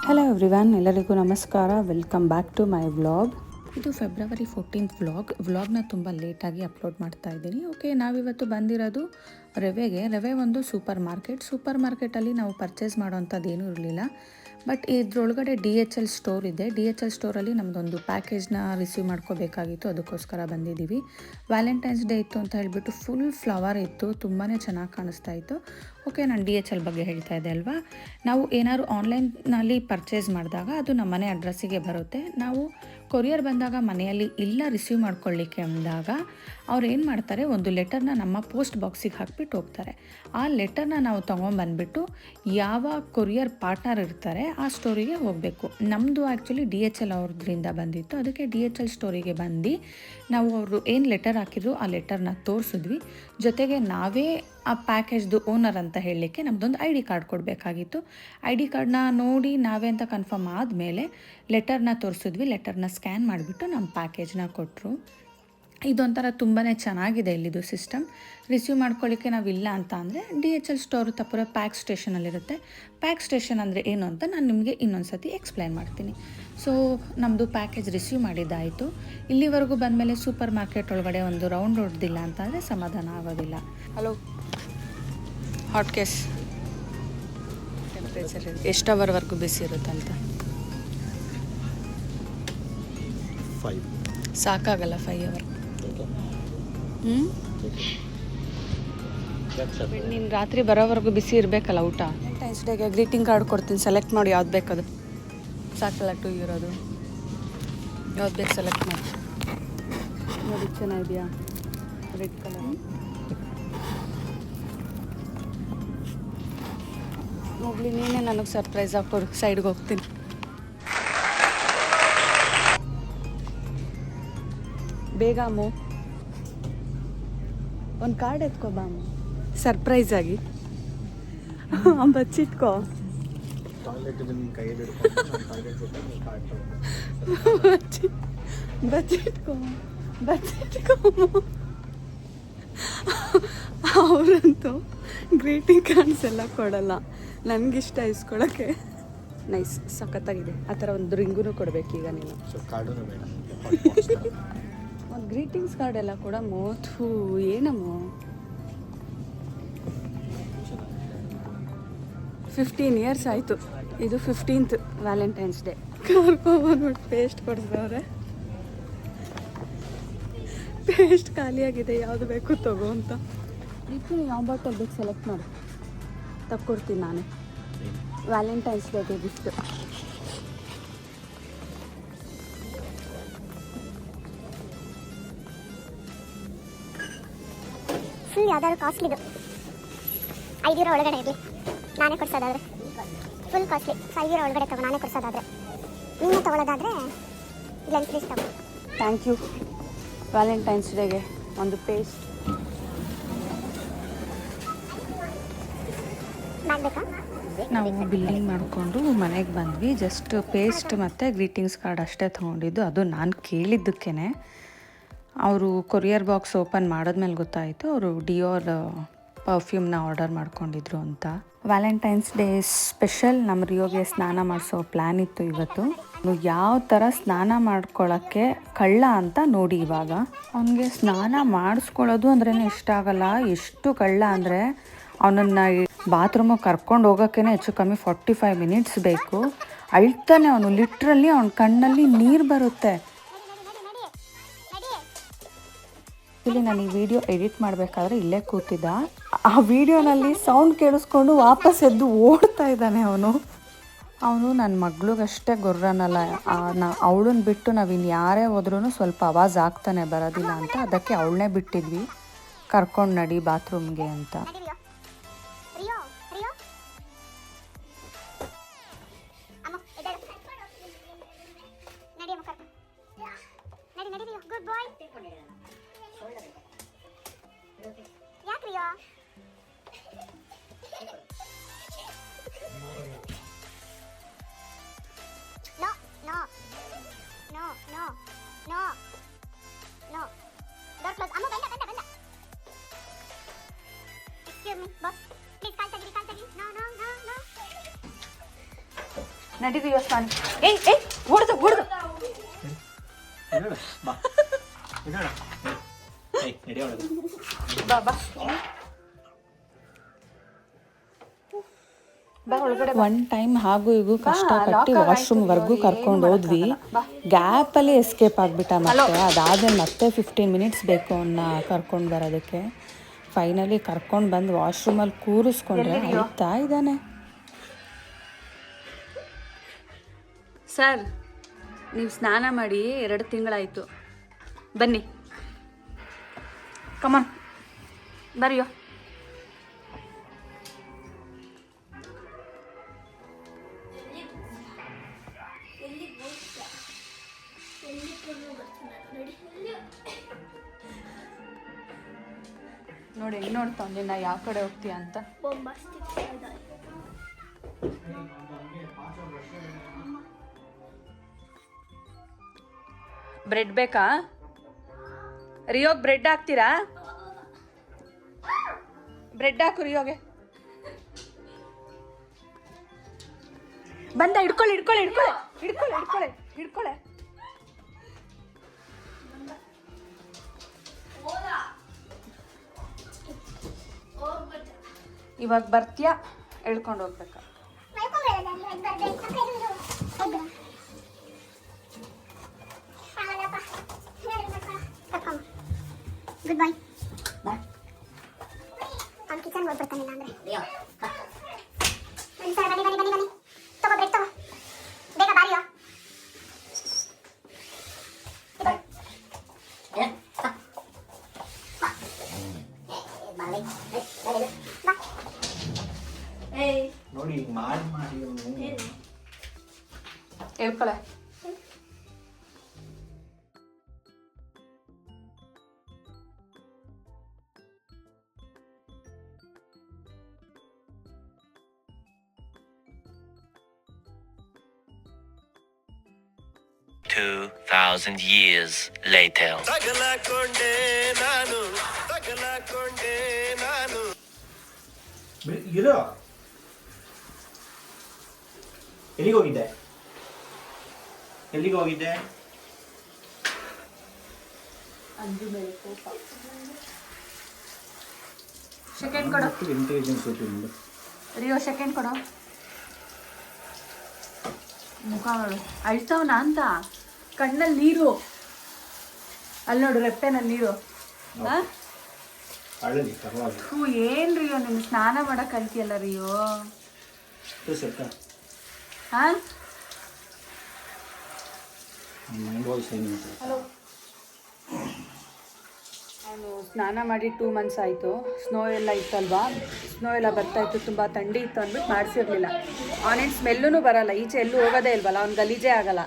Hello everyone, ಎಲ್ಲರಿಗೂ ನಮಸ್ಕಾರ. Welcome back to my vlog. ಇದು ಫೆಬ್ರವರಿ 14th ವ್ಲಾಗ್ನ ತುಂಬ ಲೇಟಾಗಿ ಅಪ್ಲೋಡ್ ಮಾಡ್ತಾ ಇದ್ದೀನಿ. ಓಕೆ, ನಾವಿವತ್ತು ಬಂದಿರೋದು ರವೆ ಒಂದು ಸೂಪರ್ ಮಾರ್ಕೆಟಲ್ಲಿ ನಾವು ಪರ್ಚೇಸ್ ಮಾಡೋವಂಥದ್ದು ಏನೂ ಇರಲಿಲ್ಲ. ಬಟ್ ಇದ್ರೊಳಗಡೆ DHL ಸ್ಟೋರ್ ಇದೆ. DHL ಸ್ಟೋರಲ್ಲಿ ನಮ್ಮದೊಂದು ಪ್ಯಾಕೇಜ್ನ ರಿಸೀವ್ ಮಾಡ್ಕೋಬೇಕಾಗಿತ್ತು, ಅದಕ್ಕೋಸ್ಕರ ಬಂದಿದ್ದೀವಿ. ವ್ಯಾಲೆಂಟೈನ್ಸ್ ಡೇ ಇತ್ತು ಅಂತ ಹೇಳಿಬಿಟ್ಟು ಫುಲ್ ಫ್ಲವರ್ ಇತ್ತು, ತುಂಬಾ ಚೆನ್ನಾಗಿ ಕಾಣಿಸ್ತಾ ಇತ್ತು. ಓಕೆ, ನಾನು DHL ಬಗ್ಗೆ ಹೇಳ್ತಾ ಇದ್ದೆ ಅಲ್ವಾ. ನಾವು ಏನಾದ್ರು ಆನ್ಲೈನ್ನಲ್ಲಿ ಪರ್ಚೇಸ್ ಮಾಡಿದಾಗ ಅದು ನಮ್ಮ ಮನೆ ಅಡ್ರೆಸ್ಸಿಗೆ ಬರುತ್ತೆ. ನಾವು ಕೊರಿಯರ್ ಬಂದಾಗ ಮನೆಯಲ್ಲಿ ಇಲ್ಲ ರಿಸೀವ್ ಮಾಡ್ಕೊಳ್ಳಿಕ್ಕೆ ಅಂದಾಗ ಅವ್ರು ಏನು ಮಾಡ್ತಾರೆ, ಒಂದು ಲೆಟರ್ನ ನಮ್ಮ ಪೋಸ್ಟ್ ಬಾಕ್ಸಿಗೆ ಹಾಕ್ಬಿಟ್ಟು ಹೋಗ್ತಾರೆ. ಆ ಲೆಟರ್ನ ನಾವು ತೊಗೊಂಬಂದ್ಬಿಟ್ಟು ಯಾವ ಕೊರಿಯರ್ ಪಾರ್ಟ್ನರ್ ಇರ್ತಾರೆ ಆ ಸ್ಟೋರಿಗೆ ಹೋಗಬೇಕು. ನಮ್ಮದು ಆ್ಯಕ್ಚುಲಿ DHL ಅವ್ರದ್ರಿಂದ ಬಂದಿತ್ತು. ಅದಕ್ಕೆ DHL ಸ್ಟೋರಿಗೆ ಬಂದು ನಾವು ಅವರು ಏನು ಲೆಟರ್ ಹಾಕಿದ್ರು ಆ ಲೆಟರ್ನ ತೋರಿಸಿದ್ವಿ. ಜೊತೆಗೆ ನಾವೇ ಆ ಪ್ಯಾಕೇಜ್ದು ಓನರ್ ಅಂತ ಹೇಳಲಿಕ್ಕೆ ನಮ್ಮದೊಂದು ID ಕಾರ್ಡ್ ಕೊಡಬೇಕಾಗಿತ್ತು. ID ಕಾರ್ಡ್ನ ನೋಡಿ ನಾವೇ ಅಂತ ಕನ್ಫರ್ಮ್ ಆದಮೇಲೆ ಲೆಟರ್ನ ತೋರಿಸಿದ್ವಿ. ಲೆಟರ್ನ ಸ್ಕ್ಯಾನ್ ಮಾಡಿಬಿಟ್ಟು ನಮ್ಮ ಪ್ಯಾಕೇಜ್ನ ಕೊಟ್ಟರು. ಇದೊಂಥರ ತುಂಬಾ ಚೆನ್ನಾಗಿದೆ ಇಲ್ಲಿದು ಸಿಸ್ಟಮ್. ರಿಸೀವ್ ಮಾಡ್ಕೊಳ್ಳಿಕ್ಕೆ ನಾವಿಲ್ಲ ಅಂತ ಅಂದರೆ DHL ಸ್ಟೋರ್ ತಪ್ಪುರ ಪ್ಯಾಕ್ ಸ್ಟೇಷನಲ್ಲಿರುತ್ತೆ. ಪ್ಯಾಕ್ ಸ್ಟೇಷನ್ ಅಂದರೆ ಏನು ಅಂತ ನಾನು ನಿಮಗೆ ಇನ್ನೊಂದು ಸತಿ ಎಕ್ಸ್ಪ್ಲೈನ್ ಮಾಡ್ತೀನಿ. ಸೊ ನಮ್ಮದು ಪ್ಯಾಕೇಜ್ ರಿಸೀವ್ ಮಾಡಿದ್ದಾಯಿತು. ಇಲ್ಲಿವರೆಗೂ ಬಂದಮೇಲೆ ಸೂಪರ್ ಮಾರ್ಕೆಟ್ ಒಳಗಡೆ ಒಂದು ರೌಂಡ್ ಹೊಡೆದಿಲ್ಲ ಅಂತಂದರೆ ಸಮಾಧಾನ ಆಗೋದಿಲ್ಲ. ಹಲೋ, ಹಾಟ್ ಕೇಸ್ ಟೆಂಪ್ರೇಚರ್ ಎಷ್ಟು ಅವರ್ವರೆಗೂ ಬಿಸಿ ಇರುತ್ತಂತ? 5 ಸಾಕಾಗಲ್ಲ 5 ಅವರ್. ನೀನು ರಾತ್ರಿ ಬರೋವರೆಗೂ ಬಿಸಿ ಇರಬೇಕಲ್ಲ ಊಟ. ವ್ಯಾಲೆಂಟೈನ್ಸ್ ಡೇಗೆ ಗ್ರೀಟಿಂಗ್ ಕಾರ್ಡ್ ಕೊಡ್ತೀನಿ, ಸೆಲೆಕ್ಟ್ ಮಾಡಿ ಯಾವ್ದು ಬೇಕದು. ಸಾಕಲ್ಲ 2 ಇರೋದು, ಯಾವ್ದು ಬೇಕು ಸೆಲೆಕ್ಟ್ ಮಾಡಿ. ನೋಡಿ ಚೆನ್ನಾಗಿದೆಯಾ, ರೆಡ್ ಕಲರ್. ಹೋಗ್ಲಿ, ನೀನೇ ನನಗೆ ಸರ್ಪ್ರೈಸ್ ಹಾಕೋರು. ಸೈಡ್ಗೆ ಹೋಗ್ತೀನಿ. ಬೇಗ ಅಮ್ಮು, ಒಂದು ಕಾರ್ಡ್ ಎತ್ಕೋ ಬಾ ಅಮ್ಮ, ಸರ್ಪ್ರೈಸ್ ಆಗಿ ಬಚ್ಚಿಟ್ಕೋ. ಬಚ್ಚಿಟ್ಕೋ ಅವರಂತೂ ಗ್ರೀಟಿಂಗ್ ಕಾರ್ಡ್ಸ್ ಎಲ್ಲ ಕೊಡಲ್ಲ, ನನಗಿಷ್ಟ ಇಸ್ಕೊಳ್ಳೋಕ್ಕೆ. ನೈಸ್, ಸಖತ್ತಾಗಿದೆ. ಆ ಥರ ಒಂದು ರಿಂಗೂ ಕೊಡಬೇಕೀಗ ನೀನು. ಒಂದು ಗ್ರೀಟಿಂಗ್ಸ್ ಕಾರ್ಡ್ ಎಲ್ಲ ಕೂಡ ಮೋತು ಏನಮ್ಮ. 15 ಇಯರ್ಸ್ ಆಯಿತು. ಇದು 15th ವ್ಯಾಲೆಂಟೈನ್ಸ್ ಡೇ. ಕರ್ಕೊಂಡ್ಬಿಟ್ಟು ಪೇಸ್ಟ್ ಕೊಡಿಸಿದವ್ರೆ. ಪೇಸ್ಟ್ ಖಾಲಿಯಾಗಿದೆ, ಯಾವುದು ಬೇಕು ತಗೋ ಅಂತ. ಇದಕ್ಕೆ ಯಾವ ಬಾಟಲ್ ಬೇಕು ಸೆಲೆಕ್ಟ್ ಮಾಡಿ, ತಕ್ಕೊಡ್ತೀನಿ ನಾನೇ. ವ್ಯಾಲೆಂಟೈನ್ಸ್ ಡೇಗೆ ಗಿಫ್ಟ್. ಫುಲ್ ಯಾವ್ದಾದ್ರು ಕಾಸ್ಟ್ಲಿದು 5 ಯೂರೋ ಒಳಗಡೆ ಇರಲಿ, ನಾನೇ ಕೊಡ್ಸೋದಾದ್ರೆ. ಫುಲ್ ಕಾಸ್ಟ್ಲಿ 5 ಯೂರೋ ಒಳಗಡೆ ತಗೋ, ನಾನೇ ಕೊಡ್ಸೋದಾದ್ರೆ. ನೀನು ತೊಗೊಳ್ಳೋದಾದರೆ ಲೆನ್ಸ್ ಪ್ಲೀಸ್ ತಗೋ. Thank you. ವ್ಯಾಲೆಂಟೈನ್ಸ್ ಡೇಗೆ ಒಂದು ಪೇಸ್ಟ್. ಬ್ಯಾಗ್ ಬೇಕಾ? ನಾವು ಬಿಲ್ಲಿಂಗ್ ಮಾಡಿಕೊಂಡು ಮನೆಗೆ ಬಂದ್ವಿ. ಜಸ್ಟ್ ಪೇಸ್ಟ್ ಮತ್ತು ಗ್ರೀಟಿಂಗ್ಸ್ ಕಾರ್ಡ್ ಅಷ್ಟೇ ತೊಗೊಂಡಿದ್ದು. ಅದು ನಾನು ಕೇಳಿದ್ದಕ್ಕೇ ಅವರು ಕೊರಿಯರ್ ಬಾಕ್ಸ್ ಓಪನ್ ಮಾಡಿದ್ಮೇಲೆ ಗೊತ್ತಾಯಿತು ಅವರು ಡಿಯೋರ್ ಪರ್ಫ್ಯೂಮ್ನ ಆರ್ಡರ್ ಮಾಡ್ಕೊಂಡಿದ್ರು ಅಂತ. ವ್ಯಾಲೆಂಟೈನ್ಸ್ ಡೇ ಸ್ಪೆಷಲ್ ನಮ್ಮ ರಿಯೋಗೆ ಸ್ನಾನ ಮಾಡಿಸೋ ಪ್ಲ್ಯಾನ್ ಇತ್ತು ಇವತ್ತು. ಯಾವ ಥರ ಸ್ನಾನ ಮಾಡ್ಕೊಳ್ಳೋಕ್ಕೆ ಕಳ್ಳ ಅಂತ ನೋಡಿ. ಇವಾಗ ಅವನಿಗೆ ಸ್ನಾನ ಮಾಡಿಸ್ಕೊಳ್ಳೋದು ಅಂದ್ರೇ ಇಷ್ಟ ಆಗಲ್ಲ. ಎಷ್ಟು ಕಳ್ಳ ಅಂದರೆ ಅವನನ್ನು ಬಾತ್ರೂಮಿಗೆ ಕರ್ಕೊಂಡು ಹೋಗೋಕ್ಕೇ ಹೆಚ್ಚು ಕಮ್ಮಿ 45 ಮಿನಿಟ್ಸ್ ಬೇಕು. ಅಳ್ತಾನೆ ಅವನು, ಲಿಟ್ರಲಿ ಅವನ ಕಣ್ಣಲ್ಲಿ ನೀರು ಬರುತ್ತೆ. ಇಲ್ಲಿ ನಾನು ಈ ವಿಡಿಯೋ ಎಡಿಟ್ ಮಾಡಬೇಕಾದ್ರೆ ಇಲ್ಲೇ ಕೂತಿದ್ದ. ಆ ವಿಡಿಯೋನಲ್ಲಿ ಸೌಂಡ್ ಕೇಳಿಸ್ಕೊಂಡು ವಾಪಸ್ ಎದ್ದು ಓಡ್ತಾ ಇದ್ದಾನೆ ಅವನು ನನ್ನ ಮಗಳಿಗಷ್ಟೇ ಗೊರ್ರನಲ್ಲ. ಅವಳನ್ನ ಬಿಟ್ಟು ನಾವಿನ್ನು ಯಾರೇ ಹೋದ್ರೂ ಸ್ವಲ್ಪ ಆವಾಜ್ ಆಗ್ತಾನೆ, ಬರೋದಿಲ್ಲ ಅಂತ. ಅದಕ್ಕೆ ಅವಳನ್ನೇ ಬಿಟ್ಟಿದ್ವಿ, ಕರ್ಕೊಂಡು ನಡಿ ಬಾತ್ರೂಮ್ಗೆ ಅಂತ. Good boy. ಯಾಕೆ Rio? No no no no no no. Door close. ಅಮ್ಮ ಬಂದ. Excuse me boss, please call ತೆಗೀರಿ. No no no no. ನಡೀರಿ ಯೋಸ್ತಾನೆ. ಏಯ್ ಹೊಡ್ದು ಬಾ ನಡಿ ಒಳಗೆ. ಬಾ ಒನ್ ಟೈಮ್ ಹಾಗೂ ಈಗ ಕಷ್ಟಪಟ್ಟು ವಾಶ್ರೂಮ್ವರೆಗೂ ಕರ್ಕೊಂಡು ಹೋದ್ವಿ. ಗ್ಯಾಪಲ್ಲಿ ಎಸ್ಕೇಪ್ ಆಗಿಬಿಟ್ಟ. ಮತ್ತೆ ಅದಾದ್ಮೇಲೆ ಮತ್ತೆ 15 ಮಿನಿಟ್ಸ್ ಬೇಕು ಅವನ್ನ ಕರ್ಕೊಂಡು ಬರೋದಕ್ಕೆ. ಫೈನಲಿ ಕರ್ಕೊಂಡು ಬಂದು ವಾಶ್ರೂಮಲ್ಲಿ ಕೂರಿಸ್ಕೊಂಡ್ರೆ ಅಳ್ತಾ ಇದ್ದಾನೆ. ಸರ್, ನೀವು ಸ್ನಾನ ಮಾಡಿ 2 ತಿಂಗಳಾಯಿತು. ಬನ್ನಿ, ಕಮಾನ್ ಬರಿಯೋ. ನೋಡಿ ಹೆಂಗ್ ನೋಡ್ತಾವ್ನಿ ನಾ ಯಾವ ಕಡೆ ಹೋಗ್ತೀಯ ಅಂತ. ಬ್ರೆಡ್ ಬೇಕಾ? ರಿಯೋಗ್ ಬ್ರೆಡ್ ಹಾಕ್ತೀರಾ? ಬ್ರೆಡ್ ಹಾಕು ರಿಯೋಗೆ. ಬಂದ ಹಿಡ್ಕೊಳ್ಳಿ. ಇವಾಗ ಬರ್ತೀಯಾ? ಹೇಳ್ಕೊಂಡು ಹೋಗ್ಬೇಕಾ? ಗುಡ್ ಬಾಯ್. ಅವ್ನು ಕಿಚನ್ ಹೋಗ್ಬಿಡ್ತಾನಿಲ್ಲ ಅಂದ್ರೆ. ಸರ್ ಬನ್ನಿ ತಗೋ ಬ್ರೆಡ್ ತಗೋ, ಬೇಗ ಬಾರಿಯೋ. ನೋಡಿ ಮಾಡಿ ಹೇಳ್ಕೊಳೆ. $2,000 years later. ಇರೋ ಎಲ್ಲಿಗೆ ಹೋಗಿದ್ದೆ? ಸೆಕೆಂಡ್ ಕೊಡು ಇಂಟೆಲಿಜೆನ್ಸ್ ರಿಯೋ, ಸೆಕೆಂಡ್ ಕೊಡು. ಮುಖ ನೋಡು ಅಳ್ತಾವನ ಅಂತ. ಕಣ್ಣಲ್ಲಿ ನೀರು, ಅಲ್ಲಿ ನೋಡು ರೆಪ್ಪೆನಲ್ಲಿ ನೀರು. ಏನ್ ರಿಯೋ, ನಿನ್ ಸ್ನಾನ ಮಾಡಕ್ ಕಲ್ತಿಯಲ್ಲ ರಿಯೋ. ನಾನು ಸ್ನಾನ ಮಾಡಿ 2 months ಆಯಿತು. ಸ್ನೋ ಎಲ್ಲ ಇತ್ತಲ್ವಾ, ಸ್ನೋ ಎಲ್ಲ ಬರ್ತಾಯಿತ್ತು, ತುಂಬ ಥಂಡಿ ಇತ್ತು ಅಂದ್ಬಿಟ್ಟು ಮಾಡಿಸಿರ್ಲಿಲ್ಲ. ಅವನೇನು ಸ್ಮೆಲ್ಲೂ ಬರಲ್ಲ, ಈಚೆ ಎಲ್ಲೂ ಹೋಗೋದೇ ಇಲ್ವಲ್ಲ, ಅವ್ನು ಗಲೀಜೇ ಆಗಲ್ಲ.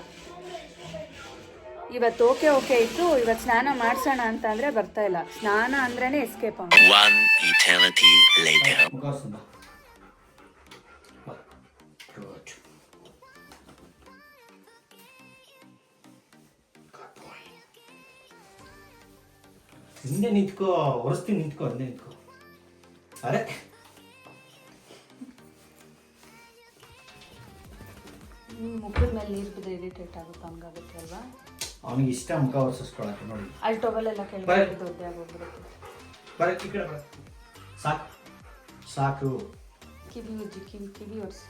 ಇವತ್ತು ಓಕೆ ಇತ್ತು, ಇವತ್ತು ಸ್ನಾನ ಮಾಡಿಸೋಣ ಅಂತ ಅಂದರೆ ಬರ್ತಾ ಇಲ್ಲ. ಸ್ನಾನ ಅಂದ್ರೇ ಎಸ್ಕೇಪ್ ಅವನು. One eternity later. ಹಿಂದೆ ನಿಂತ್ಕೋ, ಒರೆಸ್ತೀನಿ, ನಿಂತ್ಕೋ, ಹಿಂದೆ ನಿಂತ್ಕೋ. ಅರೆ ಮುಖದ ಮೇಲೆ ನೀರು ಬಿದ್ದರೆ ಇರಿಟೇಟ್ ಆಗುತ್ತೆ, ಹಂಗಾಗುತ್ತೆ ಅಲ್ವಾ. ಅವನಿಗೆ ಇಷ್ಟ ಮುಖ ಒರೆಸ್ಕೊಳಕ್ಕೆ. ನೋಡಿ ಅಲ್ಲಿ ಟೊಬಲ್ ಎಲ್ಲ ಕೆಳಗೆ ದೊಡ್ಡ ಆಗೋಗ್ಬಿಡುತ್ತೆ. ಬರಕ್ಕೆ ಈ ಕಡೆ ಬರ. ಸಾಕು. ಕಿವಿ ಉಜ್ಜಿ, ಕಿವಿ ಒರೆಸಿ.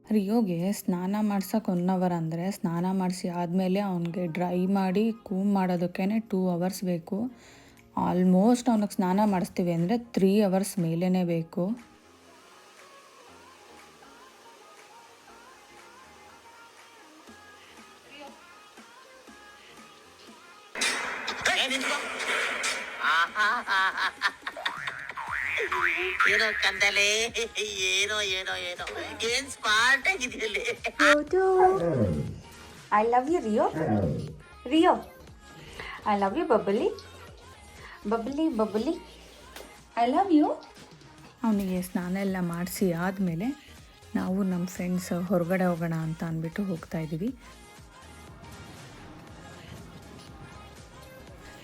ರಿಯೋಗೆ ಸ್ನಾನ ಮಾಡ್ಸೋಕೆ 1 hour ಅಂದರೆ, ಸ್ನಾನ ಮಾಡಿಸಿ ಆದಮೇಲೆ ಅವನಿಗೆ ಡ್ರೈ ಮಾಡಿ ಕೂಮ್ ಮಾಡೋದಕ್ಕೇ 2 hours ಬೇಕು. ಆಲ್ಮೋಸ್ಟ್ ಅವನಿಗೆ ಸ್ನಾನ ಮಾಡಿಸ್ತೀವಿ ಅಂದರೆ 3 hours ಮೇಲೇ ಬೇಕು. ಏನೋ ಕಂದಲೆ, ಏನೋ ಏನ್ ಸ್ಮಾರ್ಟ್ ಆಗಿದೆಯಲ್ಲಿ. I love you Rio. Rio I love you bubbly bubbly bubbly I love you. ಅವನಿಗೆ ಸ್ನಾನ ಎಲ್ಲ ಮಾಡಿಸಿ ಆದಮೇಲೆ ನಾವು ನಮ್ಮ ಫ್ರೆಂಡ್ಸ್ ಹೊರಗಡೆ ಹೋಗೋಣ ಅಂತ ಅಂದ್ಬಿಟ್ಟು ಹೋಗ್ತಾಯಿದ್ದೀವಿ.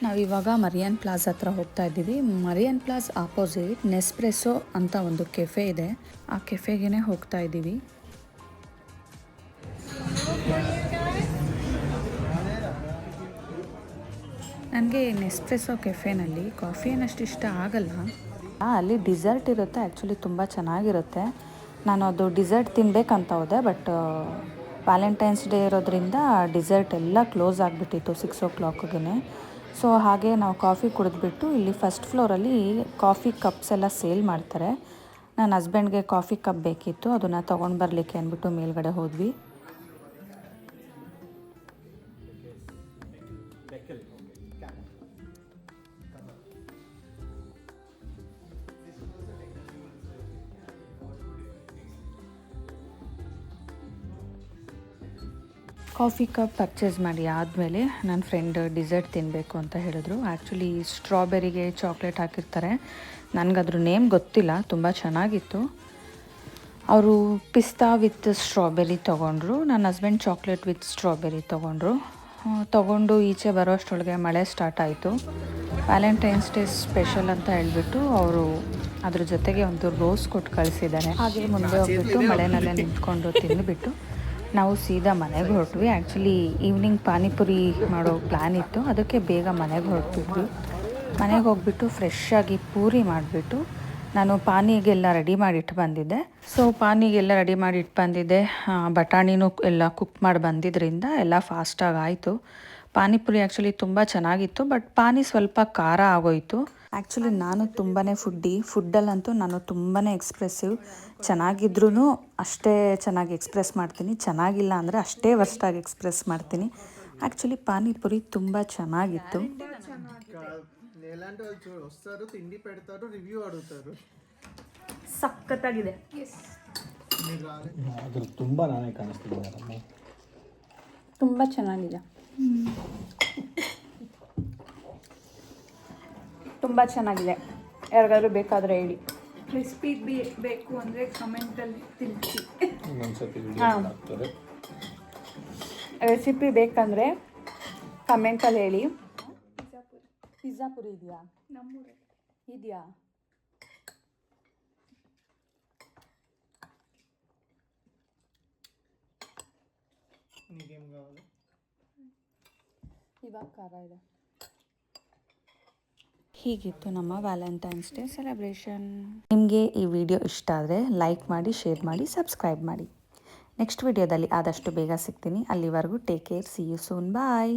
ನಾವಿವಾಗ ಮರಿಯನ್ ಪ್ಲಾಜ್ ಹತ್ರ ಹೋಗ್ತಾ ಇದ್ದೀವಿ. ಮರಿಯನ್ ಪ್ಲಾಜ್ ಆಪೋಸಿಟ್ ನೆಸ್ಪ್ರೆಸೋ ಅಂತ ಒಂದು ಕೆಫೆ ಇದೆ. ಆ ಕೆಫೆಗೇ ಹೋಗ್ತಾ ಇದ್ದೀವಿ. ನನಗೆ ನೆಸ್ಪ್ರೆಸೋ ಕೆಫೆನಲ್ಲಿ ಕಾಫಿ ಏನಷ್ಟು ಇಷ್ಟ ಆಗಲ್ಲ. ಅಲ್ಲಿ ಡಿಸರ್ಟ್ ಇರುತ್ತೆ, ಆ್ಯಕ್ಚುಲಿ ತುಂಬ ಚೆನ್ನಾಗಿರುತ್ತೆ. ನಾನು ಅದು ಡಿಸರ್ಟ್ ತಿನ್ನಬೇಕಂತ ಹೋದೆ, ಬಟ್ ವ್ಯಾಲೆಂಟೈನ್ಸ್ ಡೇ ಇರೋದ್ರಿಂದ ಡಿಸರ್ಟ್ ಎಲ್ಲ ಕ್ಲೋಸ್ ಆಗಿಬಿಟ್ಟಿತ್ತು 6 o'clockಗೆ. ಸೊ ಹಾಗೆ ನಾವು ಕಾಫಿ ಕುಡಿದ್ಬಿಟ್ಟು ಇಲ್ಲಿ ಫಸ್ಟ್ ಫ್ಲೋರಲ್ಲಿ ಕಾಫಿ ಕಪ್ಸ್ ಎಲ್ಲ ಸೇಲ್ ಮಾಡ್ತಾರೆ. ನನ್ನ ಹಸ್ಬೆಂಡ್ಗೆ ಕಾಫಿ ಕಪ್ ಬೇಕಿತ್ತು, ಅದನ್ನು ತೊಗೊಂಡು ಬರಲಿಕ್ಕೆ ಅಂದ್ಬಿಟ್ಟು ಮೇಲ್ಗಡೆ ಹೋದ್ವಿ. ಕಾಫಿ ಕಪ್ ಪರ್ಚೇಸ್ ಮಾಡಿ ಆದಮೇಲೆ ನನ್ನ ಫ್ರೆಂಡ್ ಡಿಸರ್ಟ್ ತಿನ್ನಬೇಕು ಅಂತ ಹೇಳಿದ್ರು. ಆ್ಯಕ್ಚುಲಿ ಸ್ಟ್ರಾಬೆರಿಗೆ ಚಾಕ್ಲೇಟ್ ಹಾಕಿರ್ತಾರೆ, ನನಗದ್ರ ನೇಮ್ ಗೊತ್ತಿಲ್ಲ, ತುಂಬ ಚೆನ್ನಾಗಿತ್ತು. ಅವರು ಪಿಸ್ತಾ ವಿತ್ ಸ್ಟ್ರಾಬೆರಿ ತೊಗೊಂಡ್ರು, ನನ್ನ ಹಸ್ಬೆಂಡ್ ಚಾಕ್ಲೇಟ್ ವಿತ್ ಸ್ಟ್ರಾಬೆರಿ ತೊಗೊಂಡು ಈಚೆ ಬರೋ ಅಷ್ಟರೊಳಗೆ ಮಳೆ ಸ್ಟಾರ್ಟ್ ಆಯಿತು. ವ್ಯಾಲೆಂಟೈನ್ಸ್ ಡೇ ಸ್ಪೆಷಲ್ ಅಂತ ಹೇಳ್ಬಿಟ್ಟು ಅವರು ಅದ್ರ ಜೊತೆಗೆ ಒಂದು ರೋಸ್ ಕೊಟ್ಟು ಕಳಿಸಿದ್ದಾರೆ. ಹಾಗೆ ಮುಂದೆ ಹೋಗ್ಬಿಟ್ಟು ಮಳೆನಲ್ಲೇ ನಿಂತ್ಕೊಂಡು ತಿಂದುಬಿಟ್ಟು ನಾವು ಸೀದಾ ಮನೆಗೆ ಹೊರಟ್ವಿ. ಆ್ಯಕ್ಚುಲಿ ಈವ್ನಿಂಗ್ ಪಾನಿಪುರಿ ಮಾಡೋ ಪ್ಲ್ಯಾನ್ ಇತ್ತು, ಅದಕ್ಕೆ ಬೇಗ ಮನೆಗೆ ಹೊರಟ್ಬಿಟ್ವಿ. ಮನೆಗೆ ಹೋಗ್ಬಿಟ್ಟು ಫ್ರೆಶ್ಶಾಗಿ ಪೂರಿ ಮಾಡಿಬಿಟ್ಟು ನಾನು ಪಾನಿಗೆಲ್ಲ ರೆಡಿ ಮಾಡಿ ಇಟ್ಟು ಬಂದಿದ್ದೆ. ಸೊ ಪಾನಿಗೆಲ್ಲ ರೆಡಿ ಮಾಡಿ ಇಟ್ಟು ಬಂದಿದ್ದೆ, ಬಟಾಣಿನೂ ಎಲ್ಲ ಕುಕ್ ಮಾಡಿ ಬಂದಿದ್ದರಿಂದ ಎಲ್ಲ ಫಾಸ್ಟಾಗಿ ಆಯಿತು. ಪಾನಿಪುರಿ ಆ್ಯಕ್ಚುಲಿ ತುಂಬ ಚೆನ್ನಾಗಿತ್ತು, ಬಟ್ ಪಾನಿ ಸ್ವಲ್ಪ ಖಾರ ಆಗೋಯಿತು. ಆ್ಯಕ್ಚುಲಿ ನಾನು ತುಂಬಾ ಫುಡ್ಡಲ್ಲಂತೂ ನಾನು ತುಂಬಾ ಎಕ್ಸ್ಪ್ರೆಸಿವ್. ಚೆನ್ನಾಗಿದ್ರೂ ಅಷ್ಟೇ ಚೆನ್ನಾಗಿ ಎಕ್ಸ್ಪ್ರೆಸ್ ಮಾಡ್ತೀನಿ, ಚೆನ್ನಾಗಿಲ್ಲ ಅಂದರೆ ಅಷ್ಟೇ ವರ್ಸ್ಟಾಗಿ ಎಕ್ಸ್ಪ್ರೆಸ್ ಮಾಡ್ತೀನಿ. యాక్చువల్లీ పానీపూరి ತುಂಬ ಚೆನ್ನಾಗಿತ್ತು. వస్తారు తిండి పెడతారు రివ్యూ అడుగుతారు. ಸಕ್ಕತ್ತಾಗಿದೆ. ಅದ್ರ ತುಂಬ ನಾನೇ ಕಾಣಿಸ್ತಿದ್ದೀನಿ, ತುಂಬ ಚೆನ್ನಾಗಿದೆ, ತುಂಬ ಚೆನ್ನಾಗಿದೆ. ಯಾರಿಗಾದ್ರೂ ಬೇಕಾದರೆ ಹೇಳಿ. ರೆಸಿಪಿ ಬೇಕು ಅಂದರೆ ಕಮೆಂಟಲ್ಲಿ ತಿಳಿಸಿ. ರೆಸಿಪಿ ಬೇಕಂದರೆ ಕಮೆಂಟಲ್ಲಿ ಹೇಳಿ. ಪಿಜ್ಜಾ ಪುರಿ ಇದೆಯಾ? ನಮ್ಮೂರಲ್ಲಿ ಇದೆಯಾ? నీకేం కావాలి? ಇವಾಗ ಖಾರ ಇದೆ. ಹೀಗಿತ್ತು ನಮ್ಮ ವ್ಯಾಲೆಂಟೈನ್ಸ್ ಡೇ ಸೆಲೆಬ್ರೇಷನ್. ನಿಮಗೆ ಈ ವಿಡಿಯೋ ಇಷ್ಟ ಆದರೆ ಲೈಕ್ ಮಾಡಿ, ಶೇರ್ ಮಾಡಿ, ಸಬ್ಸ್ಕ್ರೈಬ್ ಮಾಡಿ. ನೆಕ್ಸ್ಟ್ ವಿಡಿಯೋದಲ್ಲಿ ಆದಷ್ಟು ಬೇಗ ಸಿಗ್ತೀನಿ. ಅಲ್ಲಿವರೆಗೂ take care, see you soon, bye.